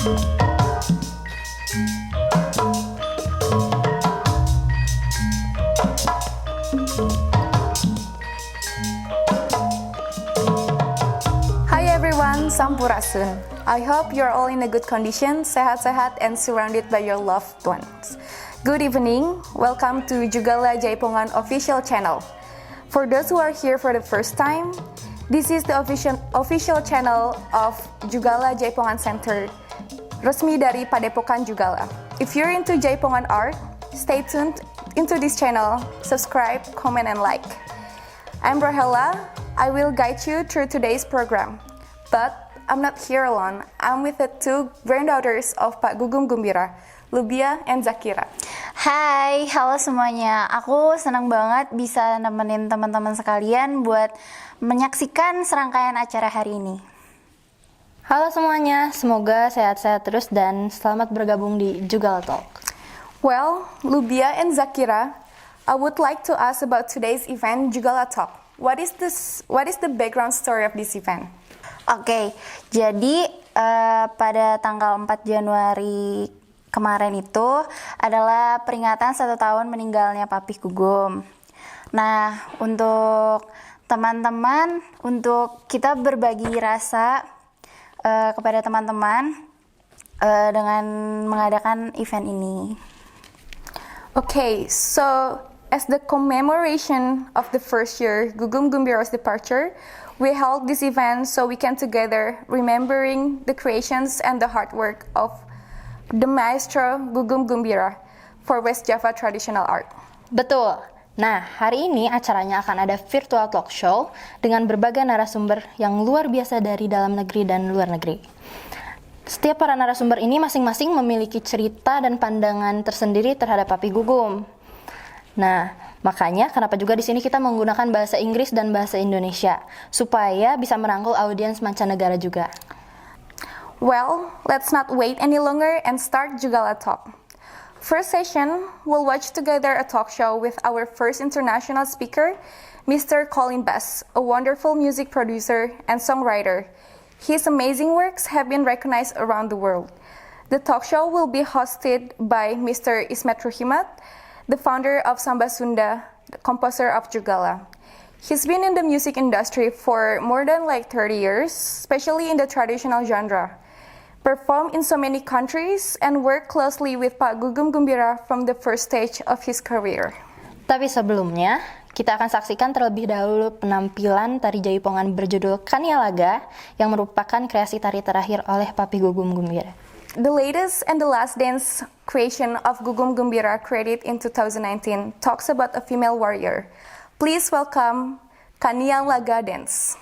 Hi everyone, Sampurasun. I hope you're all in a good condition, sehat-sehat, and surrounded by your loved ones. Good evening, welcome to Jugala Jaipongan official channel. For those who are here for the first time, this is the official channel of Jugala Jaipongan Center, resmi dari Padepokan Jugala. If you're into Jaipongan art, stay tuned into this channel, subscribe, comment, and like. I'm Rahela. I will guide you through today's program. But I'm not here alone. I'm with the two granddaughters of Pak Gugum Gumbira, Lubia and Zakira. Hai, halo semuanya. Aku senang banget bisa nemenin teman-teman sekalian buat menyaksikan serangkaian acara hari ini. Halo semuanya, semoga sehat-sehat terus dan selamat bergabung di JugalaTALKS. Well, Lubia and Zakira, I would like to ask about today's event, JugalaTALKS. What is the background story of this event? Oke, jadi pada tanggal 4 Januari kemarin itu adalah peringatan 1 tahun meninggalnya Papi Gugum. Nah, untuk teman-teman, untuk kita berbagi rasa kepada teman-teman dengan mengadakan event ini. Okay, so as the commemoration of the first year Gugum Gumbira's departure, we held this event so we can together remembering the creations and the hard work of the maestro Gugum Gumbira for West Java traditional art. Betul. Nah, hari ini acaranya akan ada virtual talk show dengan berbagai narasumber yang luar biasa dari dalam negeri dan luar negeri. Setiap para narasumber ini masing-masing memiliki cerita dan pandangan tersendiri terhadap Papi Gugum. Nah, makanya kenapa juga di sini kita menggunakan bahasa Inggris dan bahasa Indonesia supaya bisa merangkul audiens mancanegara juga. Well, let's not wait any longer and start Jugala Talk. First session, we'll watch together a talk show with our first international speaker, Mr. Colin, a wonderful music producer and songwriter. His amazing works have been recognized around the world. The talk show will be hosted by Mr. Ismet Ruhimat, the founder of Samba Sunda, the composer of Jugala. He's been in the music industry for more than 30 years, especially in the traditional genre. Performed in so many countries and worked closely with Pak Gugum Gumbira from the first stage of his career. Tapi sebelumnya, kita akan saksikan terlebih dahulu penampilan tari Jaipongan berjudul Kanialaga yang merupakan kreasi tari terakhir oleh Papi Gugum Gumbira. The latest and the last dance creation of Gugum Gumbira, created in 2019, talks about a female warrior. Please welcome Kanialaga dance.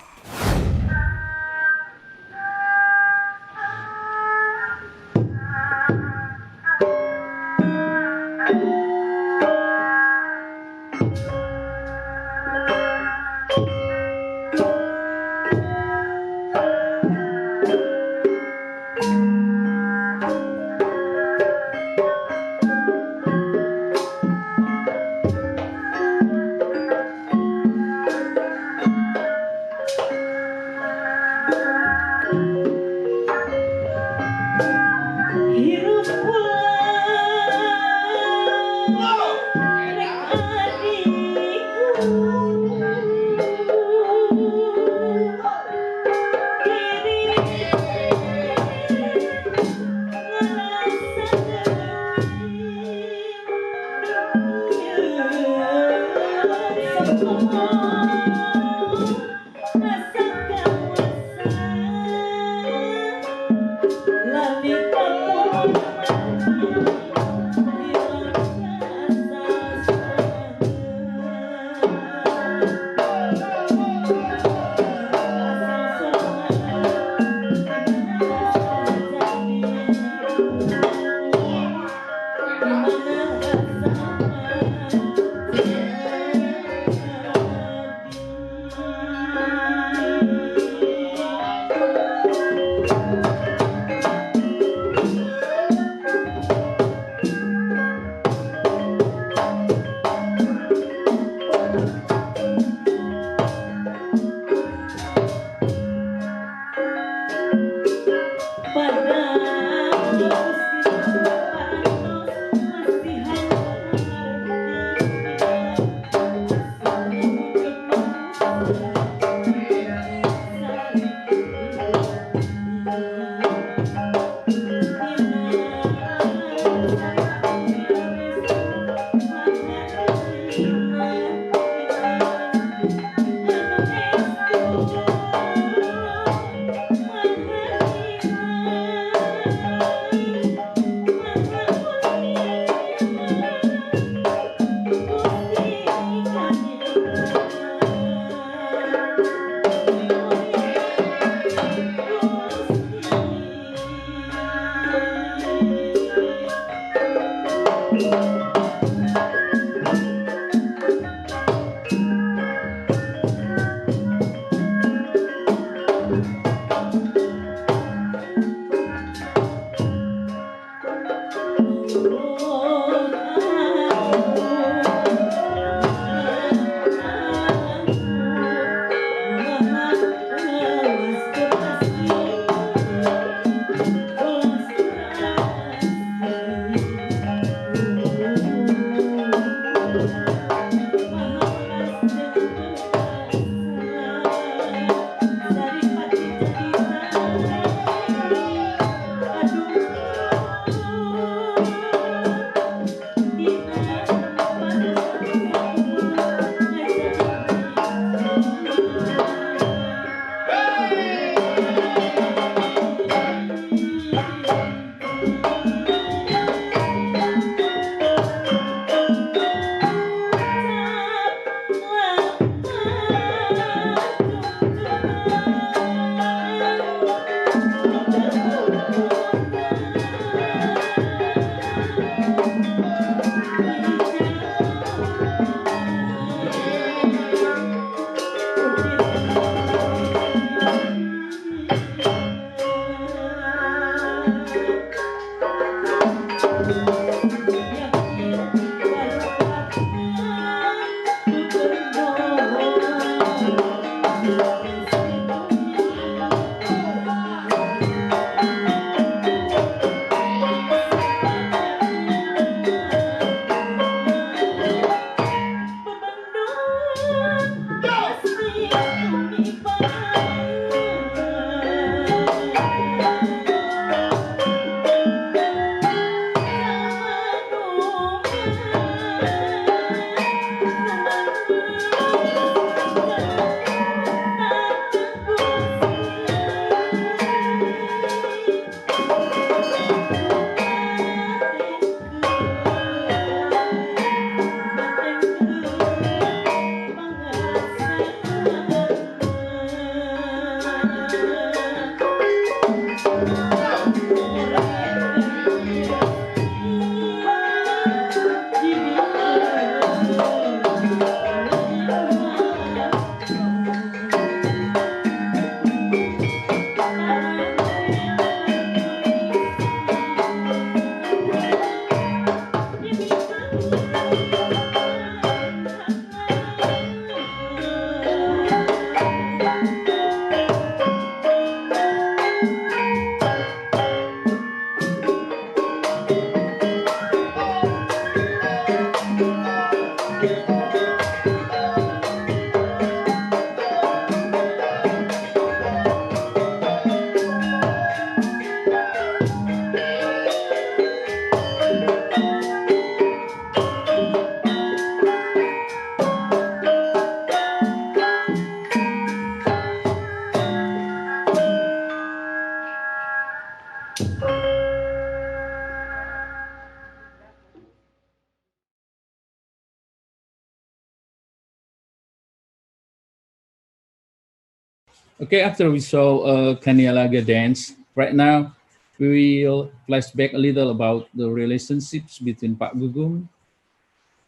Okay, after we saw Kanialaga dance, right now we will flashback a little about the relationships between Pak Gugum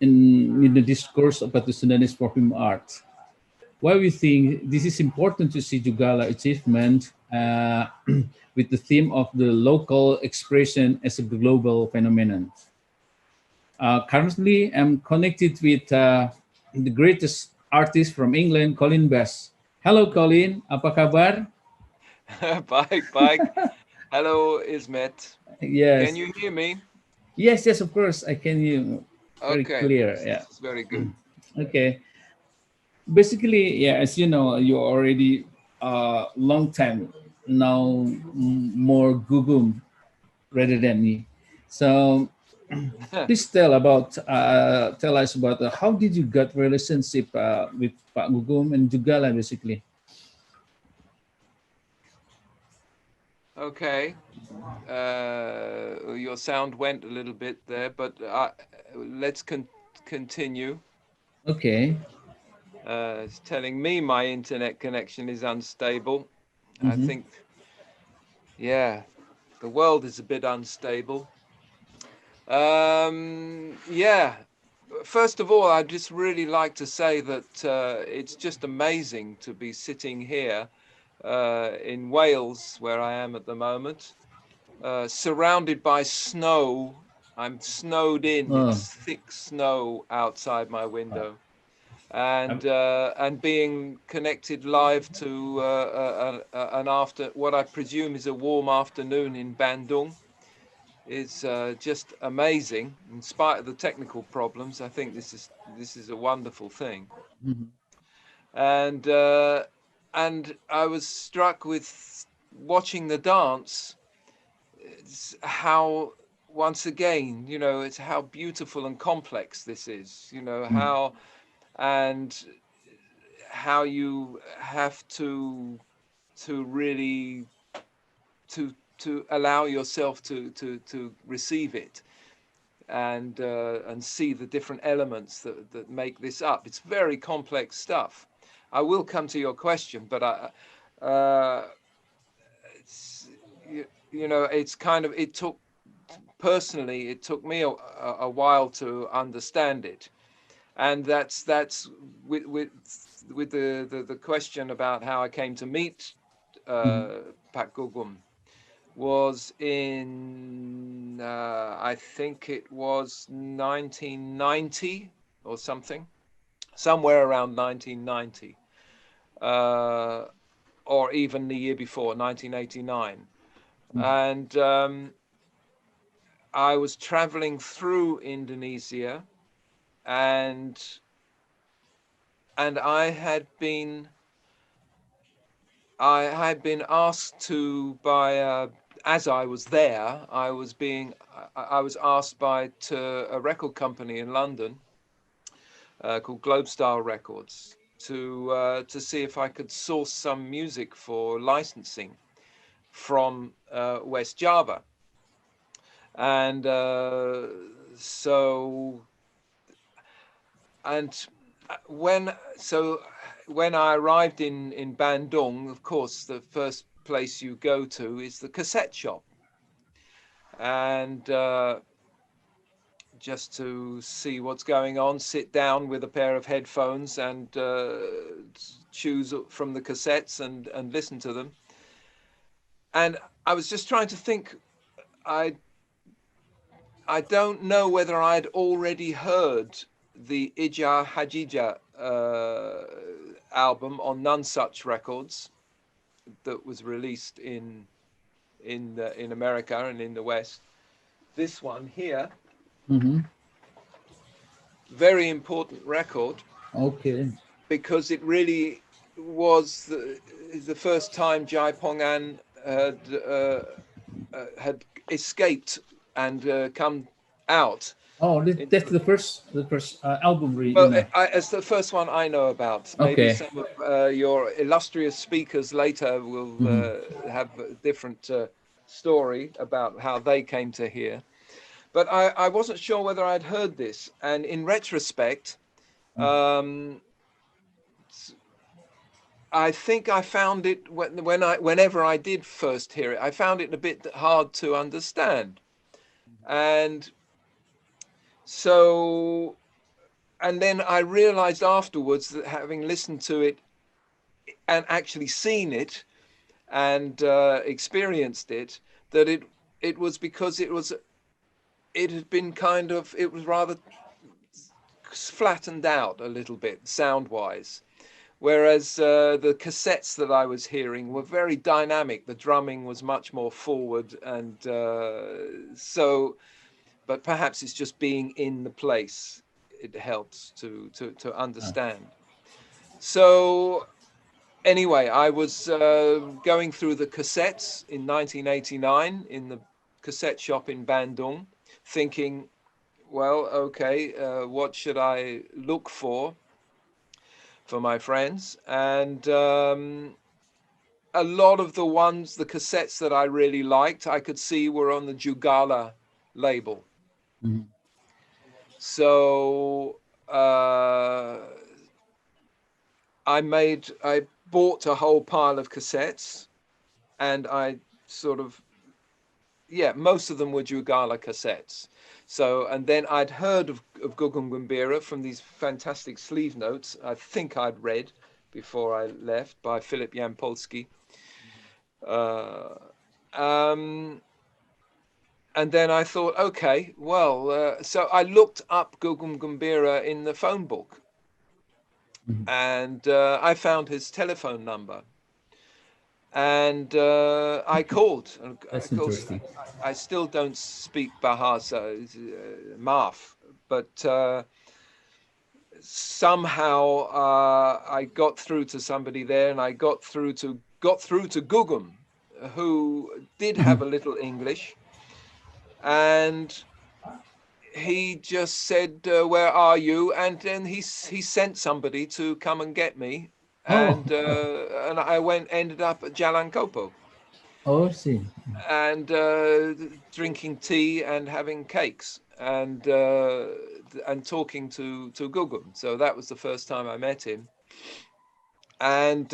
in the discourse about the Sudanese performing art. Why we think this is important to see Jugala achievement with the theme of the local expression as a global phenomenon. Currently, I'm connected with the greatest artist from England, Colin Bass. Hello, Colin. Apa kabar? Bye. Hello, Ismet. Can Yes. you hear me? Yes, of course. I can hear you very Okay, clear. this Yeah. is very good. Okay. Basically, yeah, as you know, you're already a long time now more Gugum rather than me. So please tell us about how did you get relationship with Pak Gugum and Jugala basically. Okay, your sound went a little bit there, but let's continue. Okay. It's telling me my internet connection is unstable. I Mm-hmm. think, yeah, the world is a bit unstable. Yeah. First of all, I'd just really like to say that it's just amazing to be sitting here in Wales, where I am at the moment, surrounded by snow. I'm snowed in. Oh, It's thick snow outside my window, and being connected live to what I presume is a warm afternoon in Bandung is just amazing. In spite of the technical problems, I think this is a wonderful thing. mhm. And I was struck with watching the dance. It's how once again, it's how beautiful and complex this is. And how you have to really to allow yourself to receive it and see the different elements that make this up. It's very complex stuff. I will come to your question, but it's, it's kind of, it took me a while to understand it. And that's with the question about how I came to meet Pak Gugum. was in, I think it was 1990 or something, somewhere around 1990, or even the year before, 1989. And I was traveling through Indonesia, and I had been asked to by as I was there, I was asked by to a record company in London called Globestyle Records to see if I could source some music for licensing from West Java, and so and when I arrived in Bandung, of course, the first place you go to is the cassette shop, and just to see what's going on, sit down with a pair of headphones and choose from the cassettes and listen to them. And I was just trying to think. I don't know whether I'd already heard the Ija Hajija album on None Such Records that was released in America and in the West. This one here, very important record. Okay. Because it really was the first time Jaipongan had escaped and come out. Oh, that's the first album, really. Well, it's the first one I know about. Maybe Okay. some of your illustrious speakers later will have a different story about how they came to hear. But I wasn't sure whether I'd heard this. And in retrospect, I think I found it whenever I did first hear it, I found it a bit hard to understand. And so, and then I realized afterwards that having listened to it and actually seen it and experienced it, that it was because it was rather flattened out a little bit sound-wise. Whereas the cassettes that I was hearing were very dynamic. The drumming was much more forward, and but perhaps it's just being in the place. It helps to understand. So anyway, I was going through the cassettes in 1989 in the cassette shop in Bandung, thinking, well, okay, what should I look for my friends? And a lot of the cassettes that I really liked, I could see were on the Jugala label. So I bought a whole pile of cassettes, and I sort of, most of them were Jugala cassettes. So, and then I'd heard of Gugum Gumbira from these fantastic sleeve notes I think I'd read before I left by Philip Yampolsky. And then I thought, okay, well, so I looked up Gugum Gumbira in the phone book, and I found his telephone number. And I called. That's interesting. I still don't speak Bahasa, Maaf, but somehow I got through to somebody there, and I got through to Gugum, who did have a little English, and he just said, "Where are you?" And then he sent somebody to come and get me. And I ended up at Jalan Kopo. Oh, I see. And drinking tea and having cakes and talking to Gugum. So that was the first time I met him. And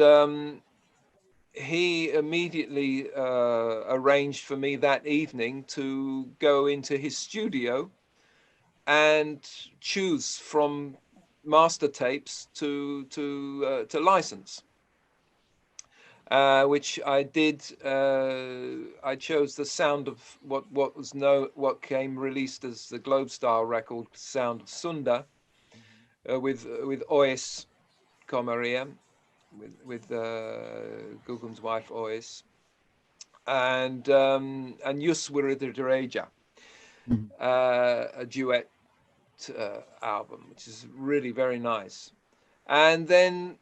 he immediately arranged for me that evening to go into his studio and choose from master tapes to license. which I did. I chose the sound of what came released as the Globe Star record, Sound of Sunda, with Ois Komaria, with Gugum's wife Ois, and Yuswiridereja, a duet album, which is really very nice. And then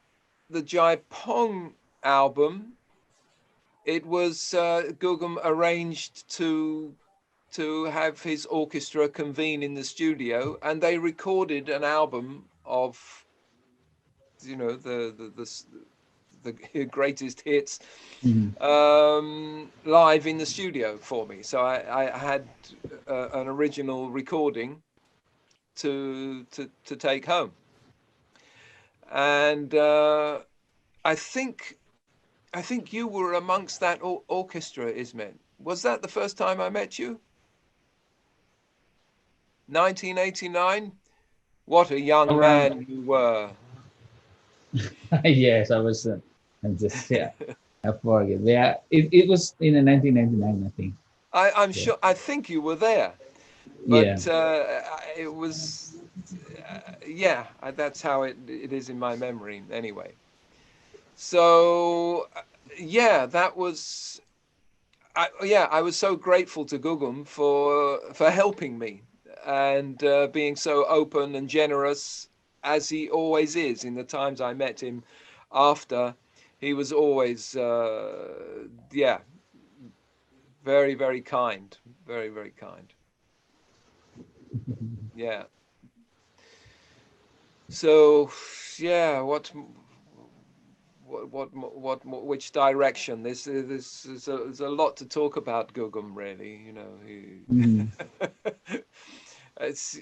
the Jaipong album, it was Gugum arranged to have his orchestra convene in the studio, and they recorded an album of, you know, the greatest hits live in the studio for me. So I had an original recording to take home, and I think you were amongst that orchestra, Ismet. Was that the first time I met you? 1989? What a young man you were. Yes, I was. I'm just I forget. Yeah, it was in 1999, I think. I'm sure. I think you were there, but it was. That's how it is in my memory, anyway. So, that was. I was so grateful to Gugum for helping me and being so open and generous, as he always is. In the times I met him after, he was always very, very kind, very, very kind. Yeah. So which direction? There's a lot to talk about Gugum, really. You know, it's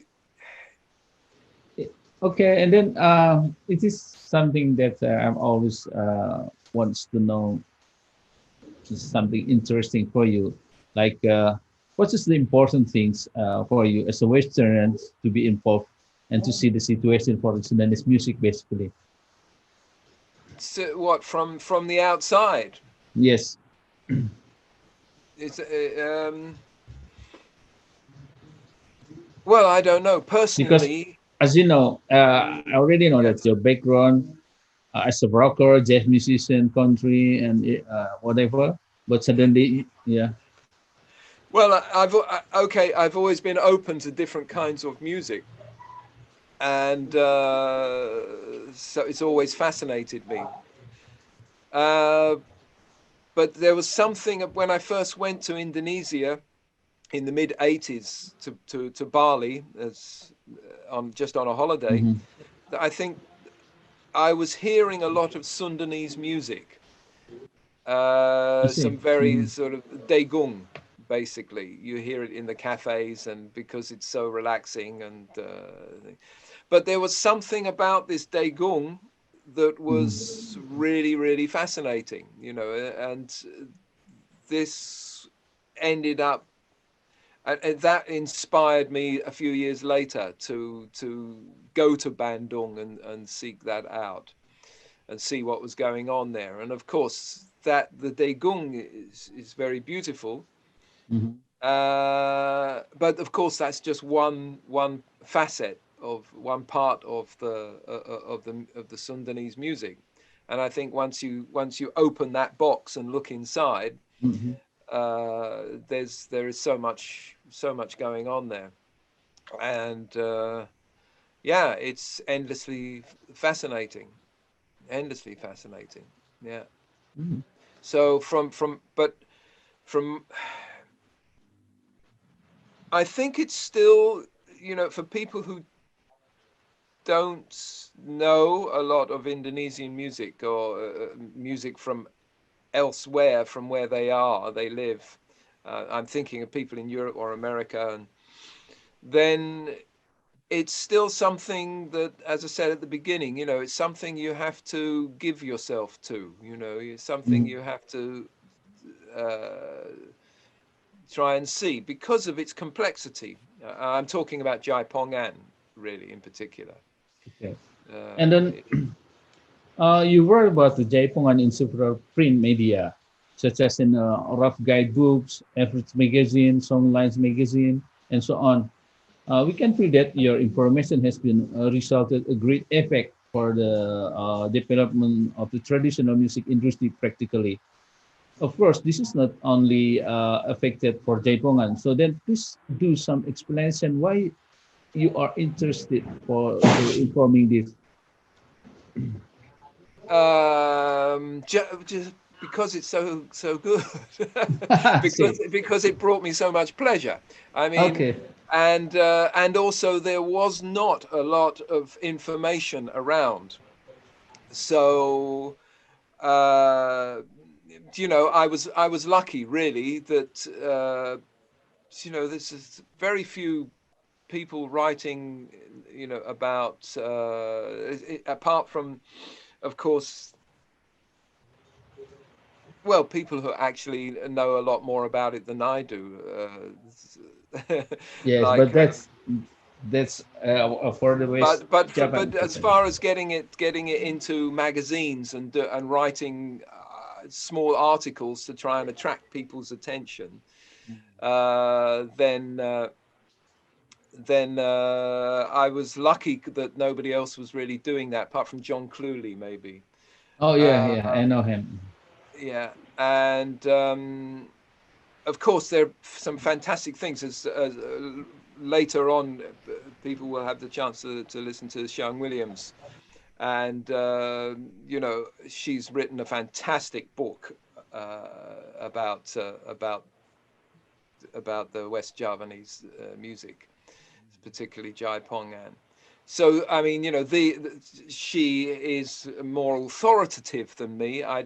okay. And then it is something that I'm always wants to know. Something interesting for you, like what is the important things for you as a Western to be involved and to see the situation for the Sudanese music, basically. So what, from the outside? Yes. It's well, I don't know personally. Because, as you know, I already know that your background as a rocker, jazz musician, country, and whatever. But suddenly, yeah. Well, I've always been open to different kinds of music, and so it's always fascinated me. But there was something when I first went to Indonesia in the mid '80s to Bali, as just on a holiday. That I think I was hearing a lot of Sundanese music, some very sort of dagung. Basically, you hear it in the cafes, and because it's so relaxing, and but there was something about this dagung that was really, really fascinating, you know, and this ended up, and that inspired me a few years later to go to Bandung and seek that out and see what was going on there. And of course, that the dagung is very beautiful. But of course, that's just one facet of one part of the Sundanese music. And I think once you open that box and look inside, there is so much going on there, and it's endlessly fascinating. Yeah. So from I think it's still, you know, for people who don't know a lot of Indonesian music or music from elsewhere, from where they live. I'm thinking of people in Europe or America, and then it's still something that, as I said at the beginning, you know, it's something you have to give yourself to, you know, it's something you have to try and see because of its complexity. I'm talking about Jaipongan, really, in particular. Okay. And then You wrote about the Jaipongan in several print media, such as in rough guidebooks, efforts magazine, songlines magazine, and so on. We can feel that your information has been resulted a great effect for the development of the traditional music industry practically. Of course, this is not only affected for Jaipongan. So then please do some explanation why you are interested for to informing this. Just because it's so good, See, because it brought me so much pleasure. I mean, okay. and also there was not a lot of information around, so I was lucky really that there's very few people writing about apart from, of course, well, people who actually know a lot more about it than I do, Yes, like but that's for the West Japan. but as far as getting it into magazines and writing small articles to try and attract people's attention, then I was lucky that nobody else was really doing that, apart from John Cluley, maybe. Oh yeah, Uh, yeah, I know him. yeah, and of course there are some fantastic things. As later on, people will have the chance to listen to Sian Williams, and she's written a fantastic book about the West Javanese music, particularly Jaipongan. So I mean, she is more authoritative than me. I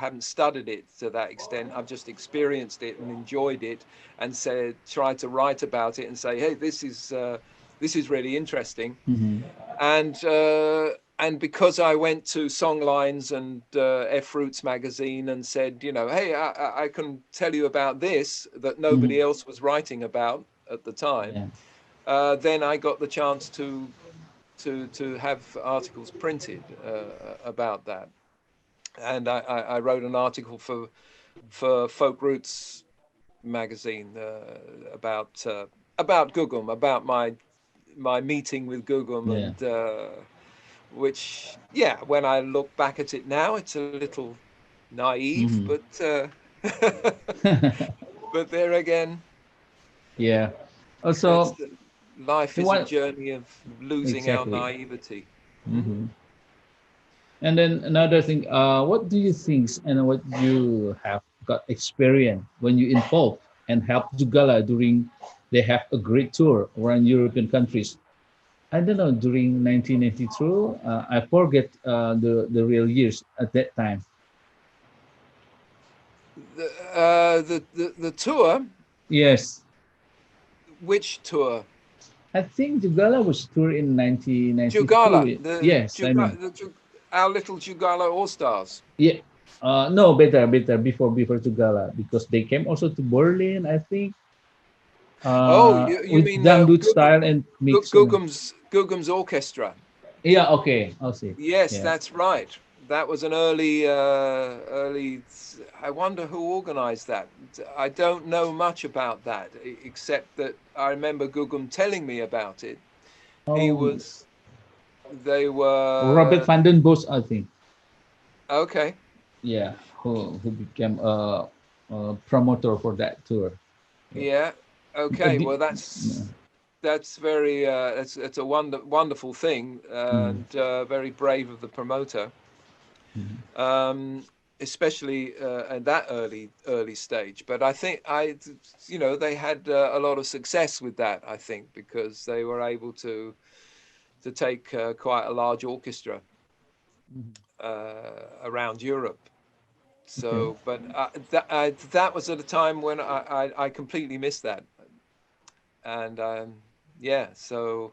haven't studied it to that extent. I've just experienced it and enjoyed it, and tried to write about it and say, hey, this is really interesting. Mm-hmm. And because I went to Songlines and F Roots magazine and said, hey, I can tell you about this that nobody else was writing about at the time. Yeah. Then I got the chance to have articles printed about that, and I wrote an article for Folk Roots magazine about Gugum, about my meeting with Gugum, Yeah. and which, yeah, when I look back at it now, it's a little naive, Mhm. but but there again, Yeah. that's Also, life is a what journey of losing our exactly? naivety. Hmm. And then another thing, what do you think and what you have got experience when you involved and help Jugala during they have a great tour around European countries? I don't know, during 1992, I forget the real years at that time. The tour, Yes, which tour? I think Jugala was tour in Jugala, 1992. Yes, I mean, our little Jugala All Stars. yeah. No, better before Jugala because they came also to Berlin, I think, Oh, you with mean dangdut style and mix. And, Gugum's orchestra? yeah, okay, I'll see. Yes, Yeah. that's right. That was an early. I wonder who organised that. I don't know much about that, except that I remember Gugum telling me about it. He Oh, was. They Robert were van den Bos, I think. okay. Yeah, who became a promoter for that tour. Yeah. Yeah. Okay. The- Well, that's very it's a wonderful thing, mm, and very brave of the promoter, mm, especially at that early stage. But I think they had a lot of success with that. I think because they were able to take quite a large orchestra mhm. around Europe. Okay. So, but that was at a time when I completely missed that, and yeah, so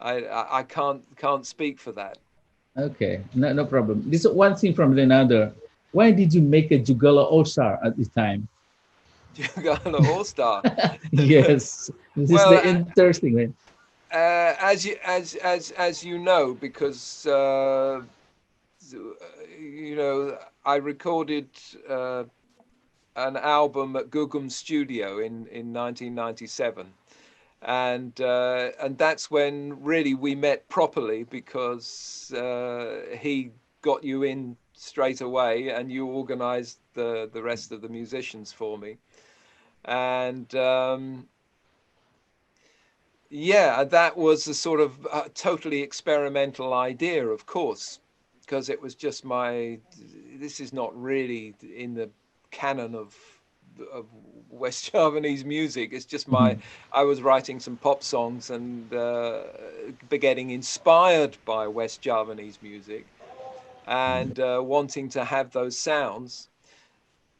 I can't speak for that. Okay, no problem. This is one thing from another. Why did you make a Jugala All-Star at this time? Jugala All Star. Yes, this is Well, the interesting one. as you know, because you know, I recorded an album at Gugum's studio in 1997, and that's when really we met properly, because he got you in straight away, and you organized the rest of the musicians for me, and yeah, that was a sort of totally experimental idea, of course, because it was just this is not really in the canon of West Javanese music. It's just I was writing some pop songs and getting inspired by West Javanese music, and wanting to have those sounds.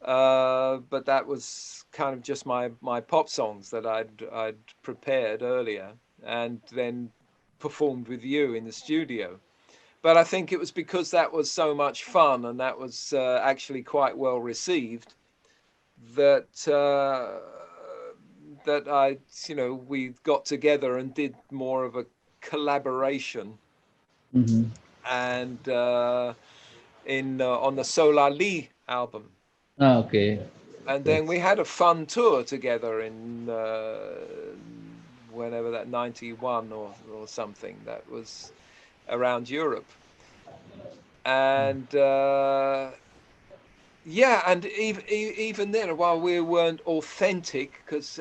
But that was kind of just my pop songs that I'd prepared earlier and then performed with you in the studio. But I think it was because that was so much fun, and that was actually quite well received, that that we got together and did more of a collaboration, and on the Solar Lee album. Okay. And then we had a fun tour together in whenever that 91 or something, that was around Europe. And yeah, and even then, while we weren't authentic, because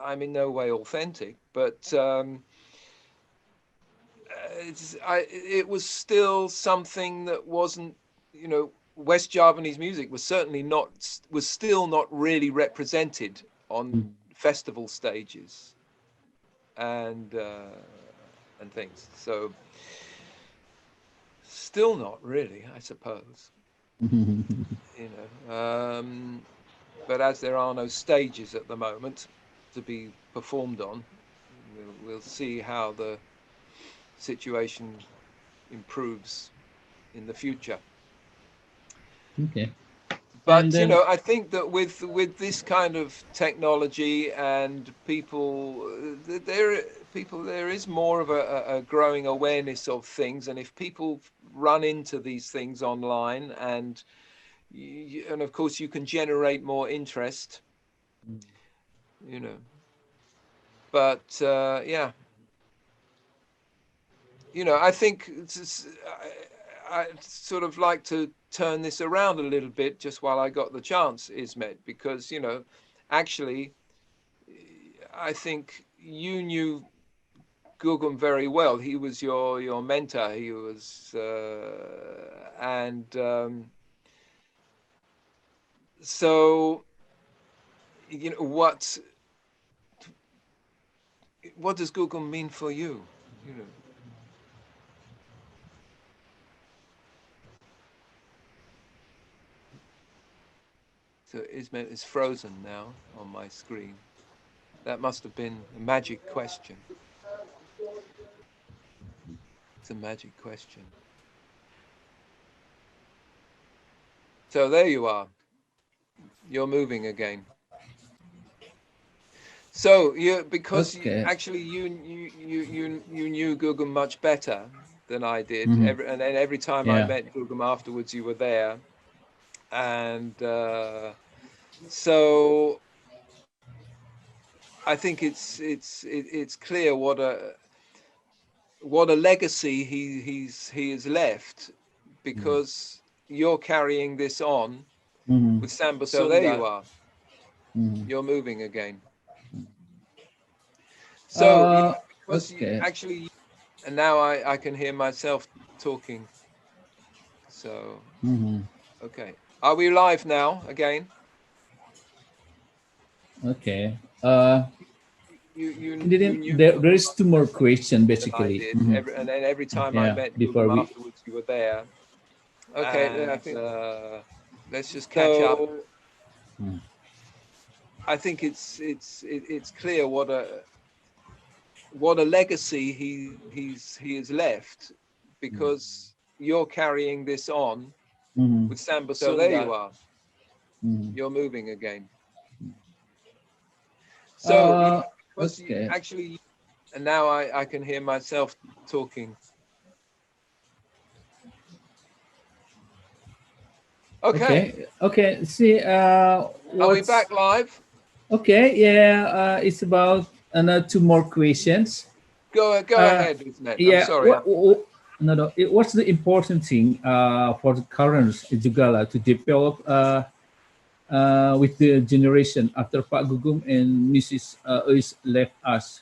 I'm in no way authentic, but it was still something that wasn't, West Javanese music was still not really represented on festival stages and things. So still not really, I suppose. But as there are no stages at the moment to be performed on, we'll see how the situation improves in the future. Okay. But then, I think that with this kind of technology and people, there is more of a growing awareness of things, and if people run into these things online, and of course you can generate more interest, But yeah, I think I'd sort of like to turn this around a little bit just while I got the chance, Ismet, because, actually, I think you knew Gugum very well. He was your mentor. He was, and so, what does Gugum mean for you? So Ismet is frozen now on my screen. That must have been a magic question. It's a magic question. So there you are. You're moving again. So because actually you knew Gugum much better than I did. And then every time I met Gugum afterwards, you were there. And so I think it's clear what a legacy he has left, because you're carrying this on with Samba. So there you are. You're moving again. So because actually, and now I can hear myself talking. So okay, are we live now again? Okay. You there is two more questions basically. And then every time I met Gugum afterwards, you were there. Okay, and, I think let's just catch up. I think it's clear what a legacy he has left, because you're carrying this on with Samba. So there you are. You're moving again. So actually, And now I can hear myself talking. Okay. Okay. See, Are we what's back live? okay? Yeah, it's about another two more questions. Go Uh, ahead, Ismet. I'm yeah. sorry. No, no. What's the important thing for the current Jugala to develop with the generation after Pak Gugum and Mrs. Ois left us?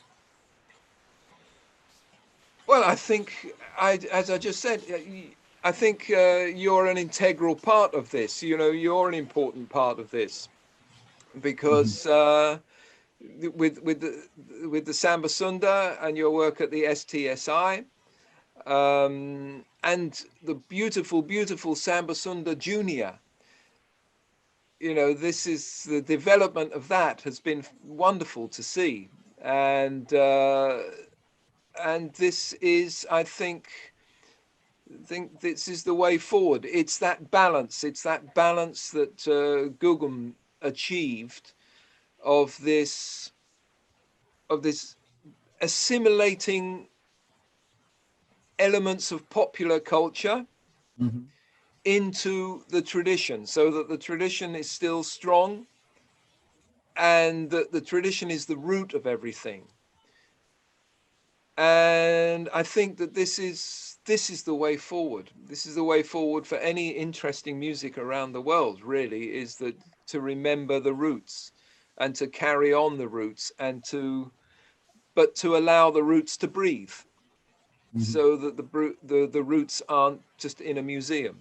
Well, I think as I just said, I think you're an integral part of this. You know, you're an important part of this because with the Samba Sunda and your work at the STSI, and the beautiful Samba Sunda Junior. You know, this is the development of that has been wonderful to see, and this is, I think this is the way forward. It's that balance. It's that balance that Gugum achieved of this assimilating elements of popular culture into the tradition, so that the tradition is still strong and that the tradition is the root of everything. And I think that this is the way forward. This is the way forward for any interesting music around the world, really, is that to remember the roots and to carry on the roots and to allow the roots to breathe, so that the roots aren't just in a museum.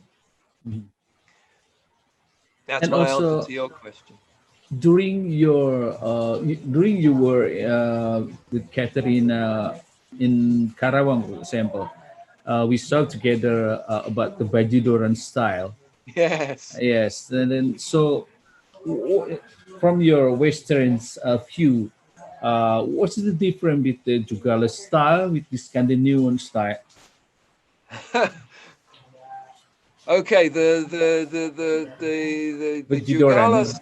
That's And my answer also to your question. during you were with Catherine in Karawang, for example, we saw together about the Bajidoran style. Yes. Yes, and then so from your Western view, what's the difference with the Jugala style with the Scandinavian style? Okay, the Bajidoran.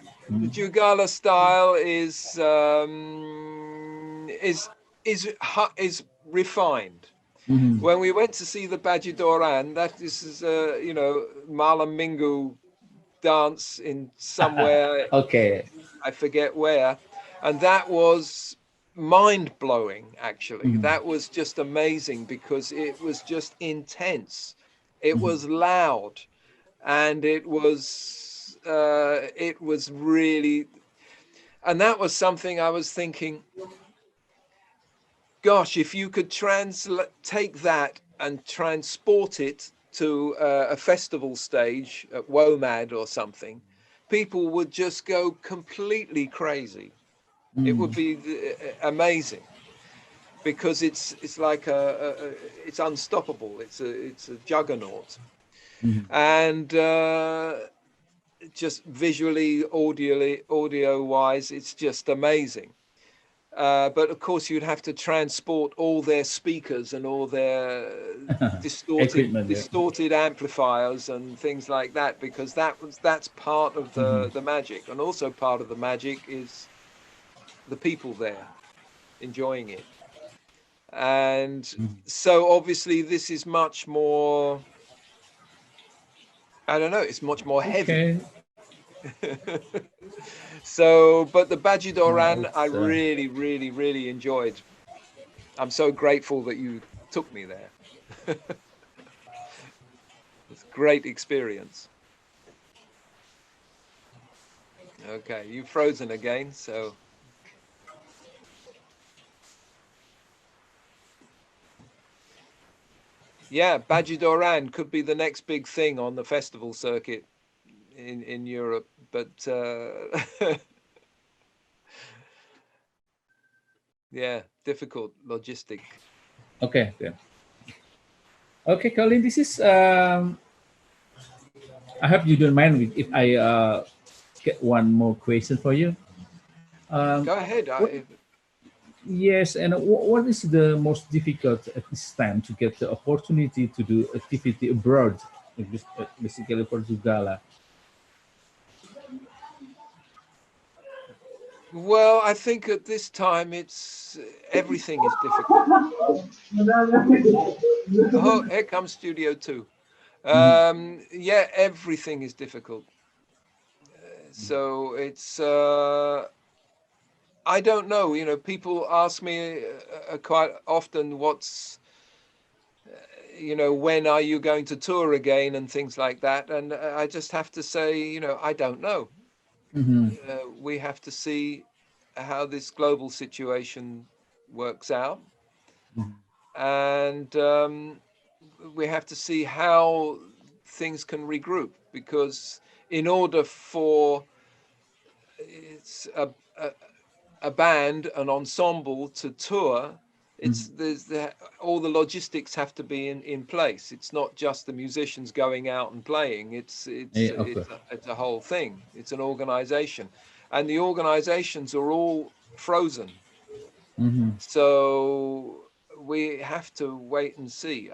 Jugala style is refined. When we went to see the Bajidoran, that is you know, Malam Minggu dance in somewhere, Okay. I forget where, and that was mind blowing. Actually, that was just amazing because it was just intense. It was loud, and it was really, and that was something I was thinking, gosh, if you could take that and transport it to a festival stage at WOMAD or something, people would just go completely crazy. It would be amazing because it's like it's unstoppable. It's a juggernaut, and just visually, audio wise, it's just amazing. But of course, you'd have to transport all their speakers and all their Equipment, yeah. distorted amplifiers and things like that, because that's part of the magic, and also part of the magic is the people there enjoying it. And so obviously, this is much more. I don't know. It's much more heavy. Okay. So, but the Bajidoran, It's, I really enjoyed. I'm so grateful that you took me there. It's a great experience. Okay, you've frozen again, so. Yeah, Bajidoran could be the next big thing on the festival circuit in Europe, but yeah, difficult logistic. okay. Yeah. Okay, Colin. This is. I hope you don't mind if I get one more question for you. Go ahead. What, yes, and what is the most difficult at this time to get the opportunity to do activity abroad, basically for Jugala? Well, I think at this time it's everything is difficult. Oh, here comes Studio 2. Yeah, everything is difficult. So it's I don't know. You know, people ask me quite often, "What's you know, when are you going to tour again?" and things like that. And I just have to say, you know, I don't know. Mhm. We have to see how this global situation works out, and we have to see how things can regroup. Because in order for it's a band, an ensemble to tour, it's all the logistics have to be in place. It's not just the musicians going out and playing. Yeah, of course. It's a whole thing. It's an organization, and the organizations are all frozen. Mhm. So we have to wait and see.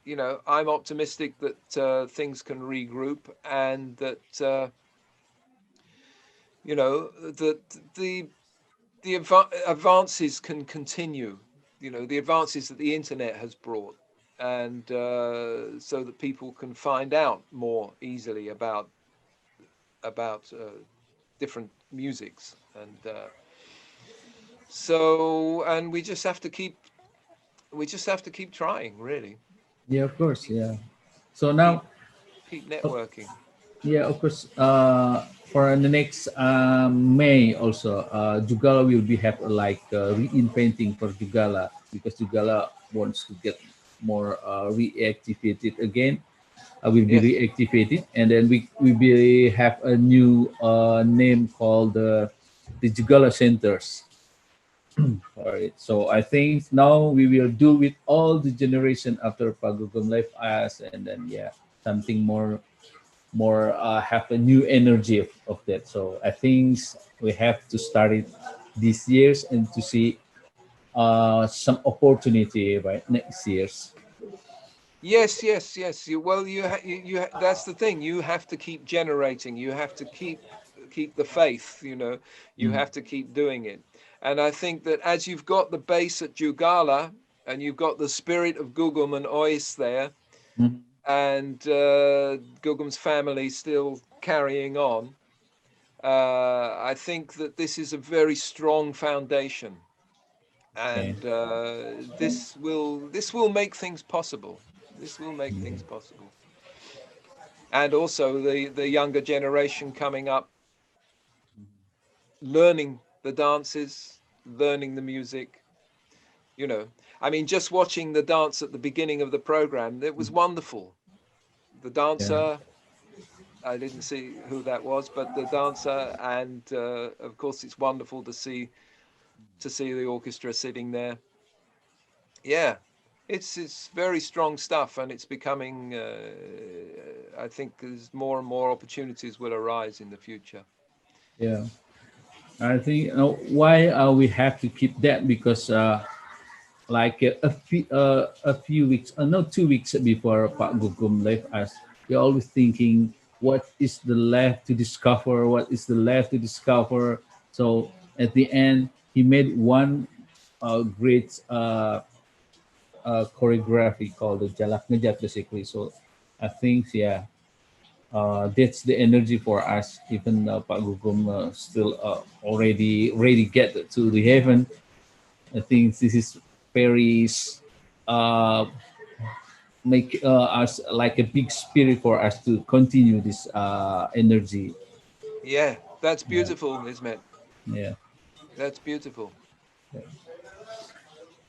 You know, I'm optimistic that things can regroup, and that you know that the advances can continue. You know, the advances that the internet has brought, and so that people can find out more easily about different musics, and so and we just have to keep trying, really. Yeah, of course. Keep Yeah. So keep, now, keep of- networking. yeah, of course. For the next May also, Jugala will be have like reinventing for Jugala because Jugala wants to get more reactivated again. Will be Yes. reactivated, and then we will have a new name called the Jugala Centers. All right. So I think now we will do with all the generation after Pagugum left us, and then yeah, something more have a new energy of that. So I think we have to start it this years and to see some opportunity right next years. Yes, yes, yes. Well, that's the thing. You have to keep generating. You have to keep the faith. You know, you Mm. have to keep doing it. And I think that as you've got the base at Jugala, and you've got the spirit of Gugum and Ois there, Mm. and Gugum's family still carrying on, I think that this is a very strong foundation, Okay. and this will make things possible. This will make Yeah. things possible. And also the younger generation coming up, learning the dances, learning the music. You know, I mean, just watching the dance at the beginning of the program, it was wonderful. The Yeah. dancer, I didn't see who that was, but the dancer, and of course, it's wonderful to see the orchestra sitting there. Yeah, it's very strong stuff, and it's becoming. I think there's more and more opportunities will arise in the future. Yeah. I think why we have to keep that because like a few weeks, no 2 weeks before Pak Gugum left us, we're always thinking what is the left to discover, what is the left to discover. So at the end, he made one great choreography called the Jalak Ngejat basically. So I think yeah, that's the energy for us. Even Pak Gugum still already get to the heaven. I think this is very uh, make us like a big spirit for us to continue this energy. Yeah, that's Yeah, beautiful, Ismet. yeah. That's beautiful.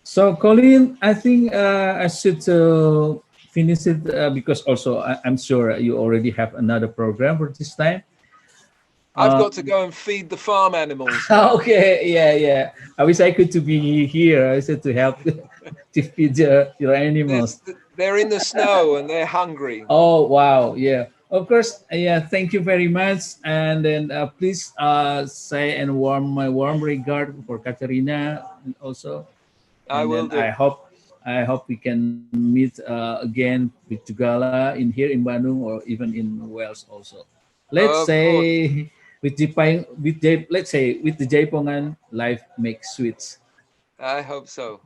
So, Colin, I think I should finish it because also I'm sure you already have another program for this time. I've Uh, got to go and feed the farm animals now. okay, yeah, yeah. I wish I could to be here. I said to help to feed your animals. They're in the snow and they're hungry. Oh wow, yeah. Of course, yeah. Thank you very much, and then please say and my warm regard for Katerina, and also, I and will then do. I hope we can meet again with Jugala in here in Bandung or even in Wales also. Let's Of course. say let's say with the Jaipongan, life makes sweets. I hope so.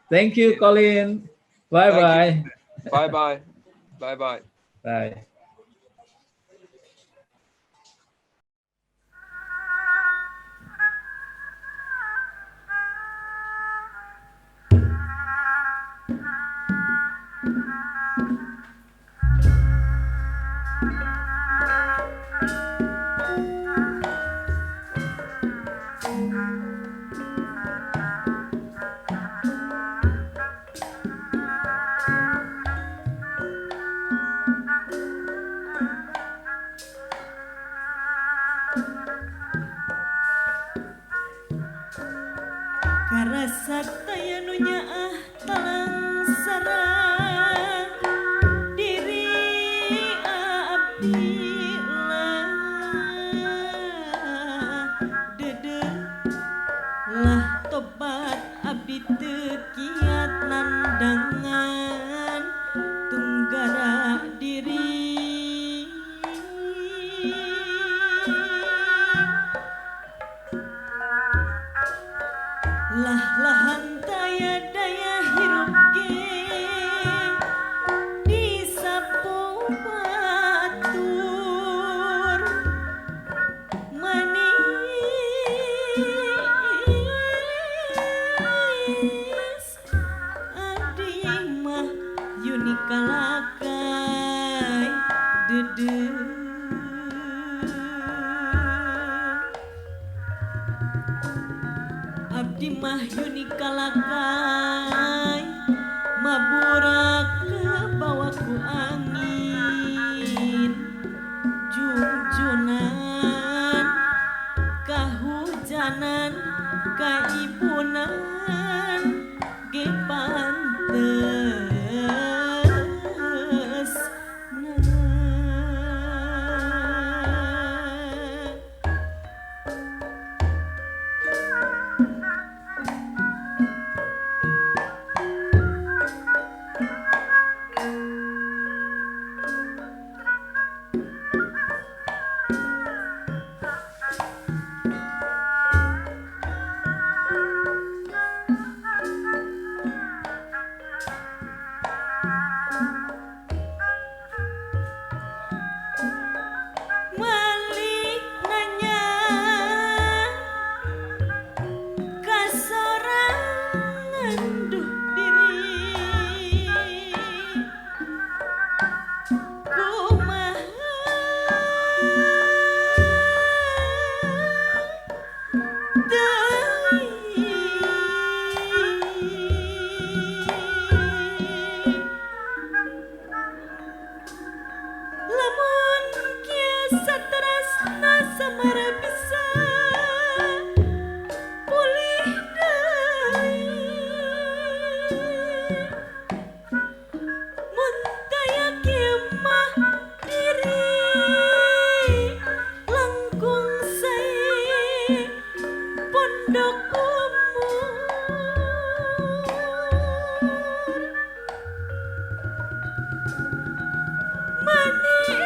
Thank you, Colin. Bye bye. Bye bye. Bye bye. Bye. Karasata ya nunya talang sarang diri abdi lah dede lah tobat abdi teu kiat nandangan tunggara diri lahan taya daya hirup ge di sapu batur manis adi mah yunikalakai dede abdi mah yunikalakai maburak ke bawah ku angin junjunan kahujanan kaibunan ge pantes Malik nanya kasorangan duh diri kumaha lamun kiasa terasna samara bisa pulih deui mun daya kieu mah diri langkung sae pondok umur manis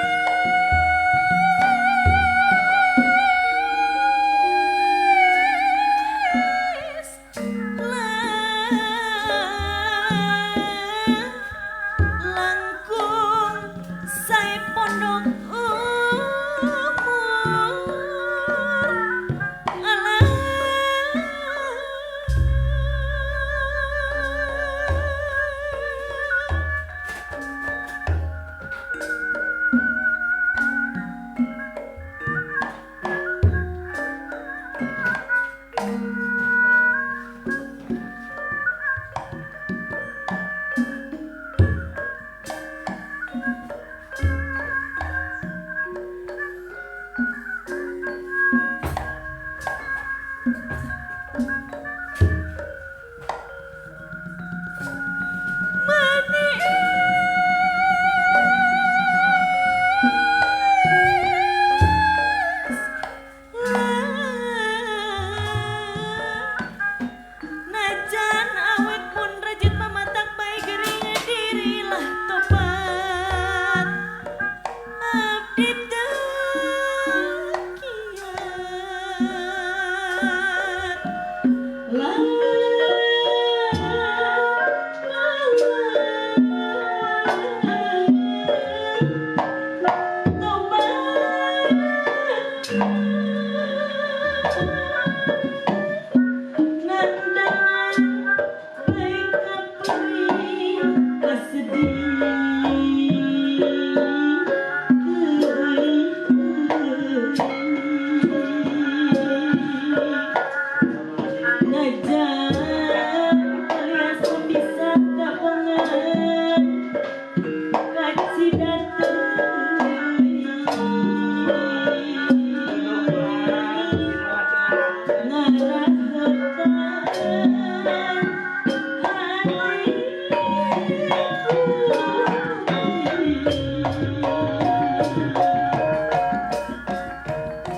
langkung sae pondok umur alah najan awet pun rajin mamatak bae gering dirilah tobat abdi teu kiat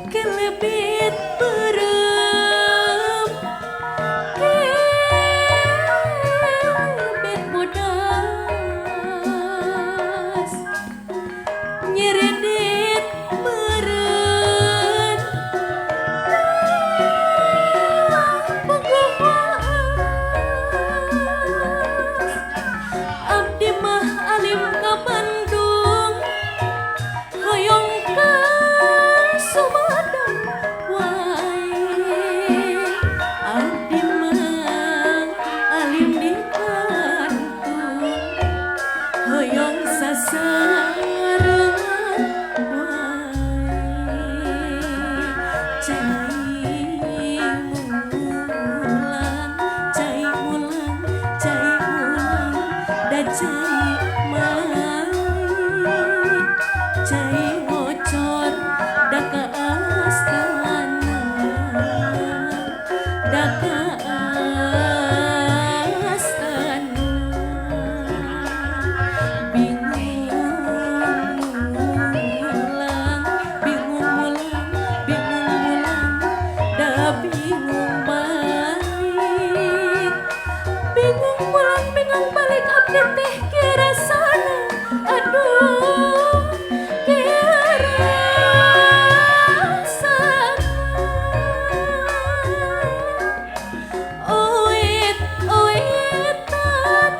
Kelebit berem, kelebit bodas, nyeredit meren, penggawas. Abdi mah alim ka Bandung, hoyong ka Sumedang wae. Abdi mah alim di Bandung, hoyong sasarengan wae. Cai mulang, da cai mai, cai ngocor da ka astana, da ka astana. Bingung mulang, da bingung balik. Bingung pulang, bingung balik, abdi teh kira sana. Aduh, kira sana. Oetan,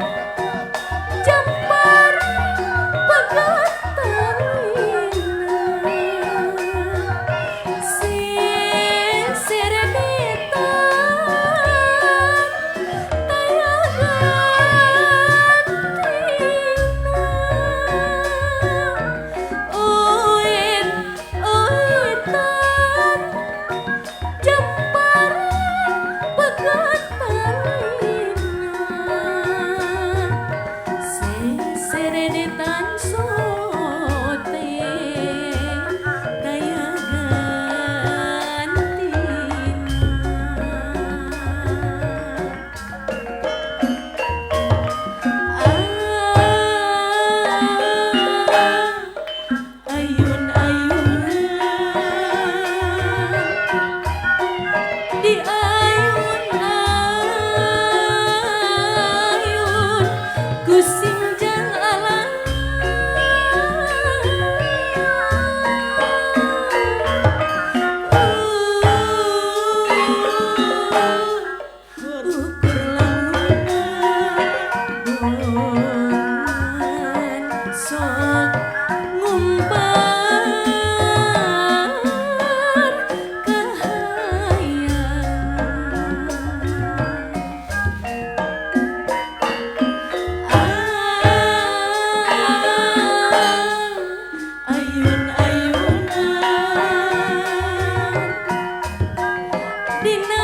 jampar, pegatalina. Seredetan, seredetan sote kaya gantina. Ayun-ayunan, di ayun-ayun, kusingjang alang. Ukur lamunan sok ngumbar ayun-ayunan, dina